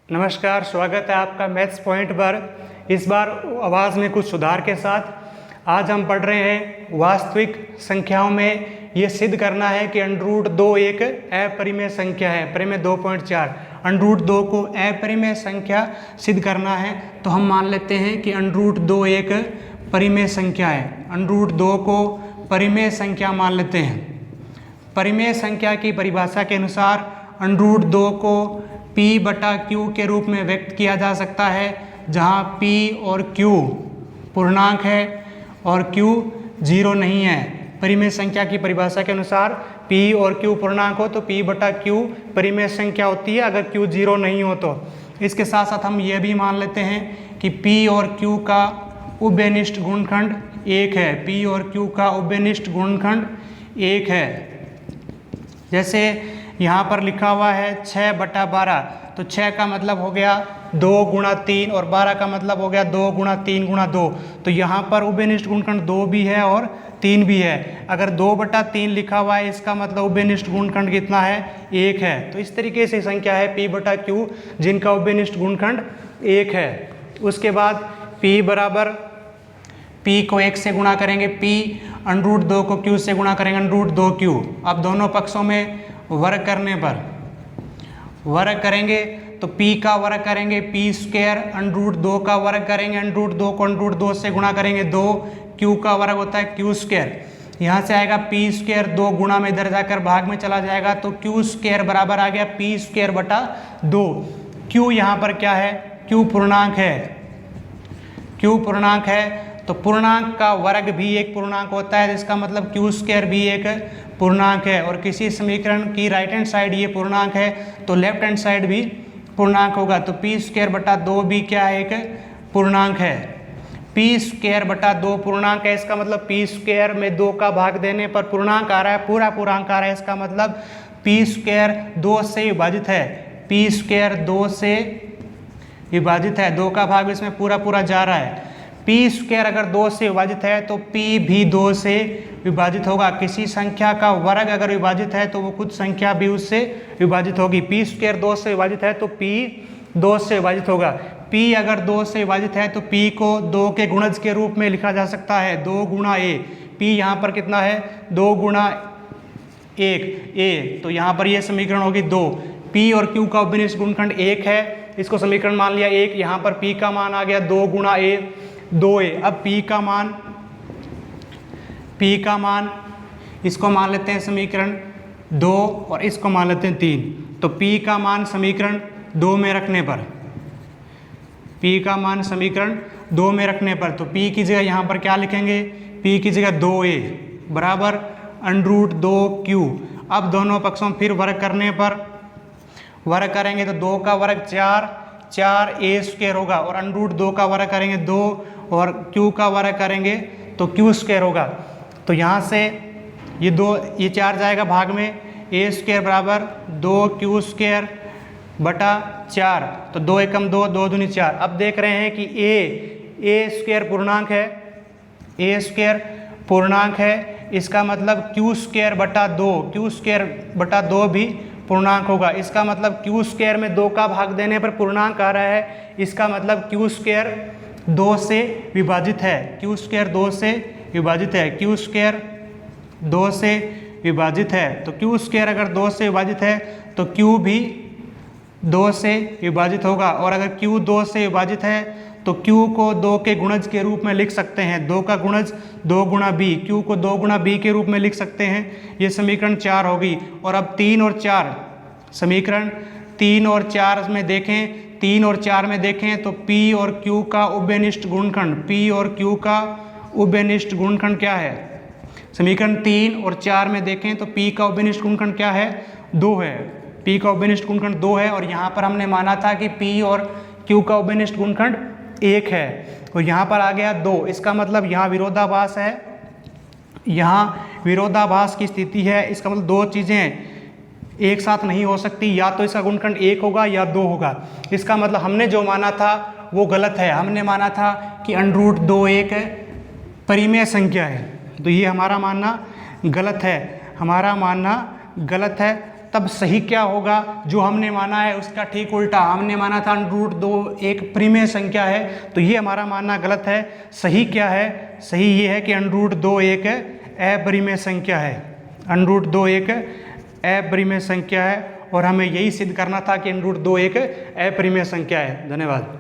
नमस्कार, स्वागत है आपका मैथ्स पॉइंट पर। इस बार आवाज़ में कुछ सुधार के साथ आज हम पढ़ रहे हैं वास्तविक संख्याओं में ये सिद्ध करना है कि √2 एक अपरिमेय संख्या है। परिमेय 2.4 √2 को अपरिमेय संख्या सिद्ध करना है तो हम मान लेते हैं कि √2 एक परिमेय संख्या है। √2 को परिमेय संख्या मान लेते हैं। परिमेय संख्या की परिभाषा के अनुसार √2 को P/Q के रूप में व्यक्त किया जा सकता है, जहां P और Q पूर्णांक है और Q 0 नहीं है। परिमेय संख्या की परिभाषा के अनुसार P और Q पूर्णांक हो तो P/Q परिमेय संख्या होती है अगर Q 0 नहीं हो तो। इसके साथ साथ हम ये भी मान लेते हैं कि P और Q का उभयनिष्ठ गुणनखंड 1 है। P और Q का उभयनिष्ठ गुणनखंड 1 है। जैसे यहाँ पर लिखा हुआ है 6/12, तो 6 का मतलब हो गया 2 × 3 और 12 का मतलब हो गया 2 × 3 × 2। तो यहाँ पर उभयनिष्ठ गुणनखंड 2 भी है और 3 भी है। अगर 2/3 लिखा हुआ है इसका मतलब उभयनिष्ठ गुणनखंड कितना है? 1 है। तो इस तरीके से संख्या है P/Q जिनका उभयनिष्ठ गुणनखंड 1 है। उसके बाद P को 1 से गुणा करेंगे, P √2 को Q से गुणा करेंगे, √2Q। अब दोनों पक्षों में वर्ग करने पर वर्ग करेंगे तो P का वर्ग करेंगे P² √2 का वर्ग करेंगे, √2 को √2 से गुणा करेंगे 2, Q का वर्ग होता है Q²। यहाँ से आएगा P² 2 गुणा में इधर जाकर भाग में चला जाएगा तो Q² बराबर आ गया P²/2। Q यहाँ पर क्या है? Q पूर्णांक है। Q पूर्णांक है तो पूर्णांक का वर्ग भी एक पूर्णांक होता है, जिसका मतलब Q² भी एक पूर्णांक है। और किसी समीकरण की राइट हैंड साइड ये पूर्णांक है तो लेफ्ट हैंड साइड भी पूर्णांक होगा। तो P²/2 भी क्या है? एक पूर्णांक है। P²/2 पूर्णांक है, इसका मतलब P² में 2 का भाग देने पर पूर्णांक आ रहा है, पूरा पूर्णांक आ रहा है। इसका मतलब P² 2 से विभाजित है। P² 2 से विभाजित है, 2 का भाग इसमें पूरा पूरा जा रहा है। P² अगर 2 से विभाजित है तो P भी 2 से विभाजित होगा। किसी संख्या का वर्ग अगर विभाजित है तो वो कुछ संख्या भी उससे विभाजित होगी। P² 2 से विभाजित है तो P 2 से विभाजित होगा। P अगर 2 से विभाजित है तो P को 2 के गुणज के रूप में लिखा जा सकता है, 2 × A। P यहाँ पर कितना है? 2 × 1 A, तो यहाँ पर ये समीकरण होगी 2। P और Q का उभयनिष्ठ गुणनखंड 1 है, इसको समीकरण मान लिया 1। यहाँ पर P का मान आ गया 2 × A 2A। अब P का मान इसको मान लेते हैं समीकरण 2 और इसको मान लेते हैं 3। तो P का मान समीकरण 2 में रखने पर तो P की जगह यहाँ पर क्या लिखेंगे? P की जगह 2A बराबर √2Q। अब दोनों पक्षों फिर वर्ग करने पर वर्ग करेंगे तो 2 का वर्ग 4A² होगा और √2 का वर्ग करेंगे 2 और Q का वर्ग करेंगे तो Q² होगा। तो यहाँ से ये 4 जाएगा भाग में, A² बराबर 2Q² बटा 4। तो 2 × 2 2 दूनी 4। अब देख रहे हैं कि A² पूर्णांक है, A² पूर्णांक है, इसका मतलब Q²/2 भी पूर्णांक होगा। इसका मतलब Q² में 2 का भाग देने पर पूर्णांक आ रहा है, इसका मतलब Q² 2 से विभाजित है। Q² 2 से विभाजित है। Q² 2 से विभाजित है तो Q² अगर 2 से विभाजित है तो Q भी 2 से विभाजित होगा। और अगर Q 2 से विभाजित है तो Q को 2 के गुणज के रूप में लिख सकते हैं। 2 का गुणज 2 × B, Q को 2 × B के रूप में लिख सकते हैं। ये समीकरण 4 होगी। और अब 3 और 4 समीकरण 3 और 4 में देखें तो P और Q का उभयनिष्ठ गुणनखंड क्या है? समीकरण 3 और 4 में देखें तो P का उभयनिष्ठ गुणनखंड क्या है? 2 है। P का उभयनिष्ठ गुणनखंड 2 है और यहाँ पर हमने माना था कि P और Q का उभयनिष्ठ गुणनखंड 1 है। तो यहाँ पर आ गया 2। इसका मतलब यहाँ विरोधाभास है, यहाँ विरोधाभास की स्थिति है। इसका मतलब 2 चीज़ें एक साथ नहीं हो सकती, या तो इसका गुणनखंड 1 होगा या 2 होगा। इसका मतलब हमने जो माना था वो गलत है। हमने माना था कि √2 एक परिमेय संख्या है, तो ये हमारा मानना गलत है। तब सही क्या होगा? जो हमने माना है उसका ठीक उल्टा। हमने माना था √2 एक परिमेय संख्या है, तो ये हमारा मानना गलत है। सही क्या है? सही ये है कि √2 एक अपरिमेय संख्या है। √2 एक अपरिमेय संख्या है और हमें यही सिद्ध करना था कि √2 एक अपरिमेय संख्या है। धन्यवाद।